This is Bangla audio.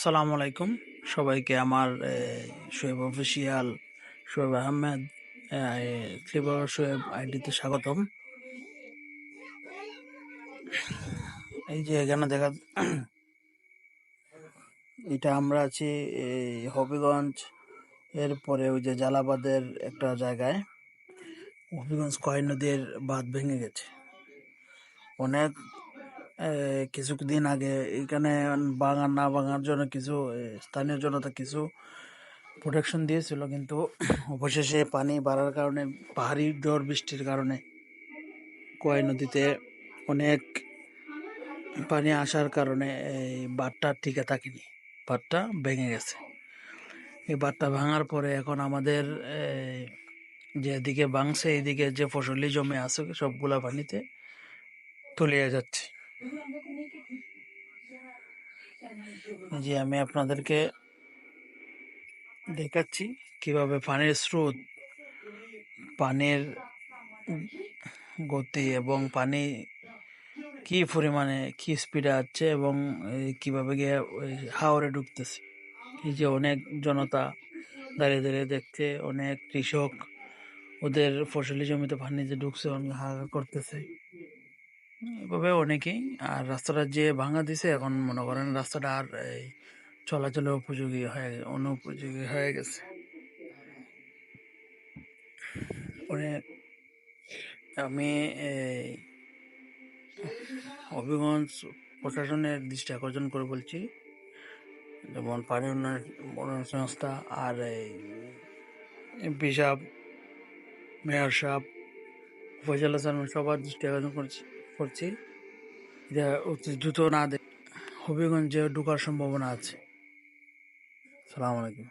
সালাম আলাইকুম সবাইকে আমার শোয়েব অফিসিয়াল শোয়েব আহমেদ ক্লিপার শোয়েব আইডিতে স্বাগতম। এই যে এখানে দেখা এটা আমরা আছি হবিগঞ্জ, এরপরে ওই যে জালাবাদের একটা জায়গায়। হবিগঞ্জ কয় নদীর বাঁধ ভেঙে গেছে অনেক। কিছুদিন আগে এখানে ভাঙার না ভাঙার জন্য কিছু স্থানীয় জনতা কিছু প্রোটেকশন দিয়েছিল, কিন্তু অবশেষে পানি বাড়ার কারণে, পাহাড়ি ঝড় বৃষ্টির কারণে কয় নদীতে অনেক পানি আসার কারণে এই বাঁধটা টিকে থাকেনি, বাঁধটা ভেঙে গেছে। এই বাঁধটা ভাঙার পরে এখন আমাদের যেদিকে ভাঙছে এইদিকে যে ফসলি জমি আছে সবগুলা পানিতে তলিয়ে যাচ্ছে। যে আমি আপনাদেরকে দেখাচ্ছি কিভাবে পানির স্রোত, পানির গতি এবং পানি কি পরিমাণে কি স্পিডে আছে এবং কিভাবে গিয়ে ওই হাওরে ঢুকতেছে। এই যে অনেক জনতা দাঁড়িয়ে দাঁড়িয়ে দেখছে, অনেক কৃষক ওদের ফসলি জমিতে পানি যে ঢুকছে অনেক হাহাকার করতেছে। এভাবে অনেকেই, আর রাস্তাটা যে ভাঙা দিছে এখন মনে করেন রাস্তাটা আর এই চলাচলের উপযোগী অনুপযোগী হয়ে গেছে। অনেক আমি এই হবিগঞ্জ প্রশাসনের দৃষ্টি আকর্ষণ করে বলছি, যেমন পানি উন্নয়ন সংস্থা আর এই এমপি সাহেব, মেয়র সাহেব, উপজেলা চেয়ারম্যান সবার দৃষ্টি আকর্ষণ করছি যে অতি দ্রুত না হবিগঞ্জে ঢোকার সম্ভাবনা আছে। সালাম আলাইকুম।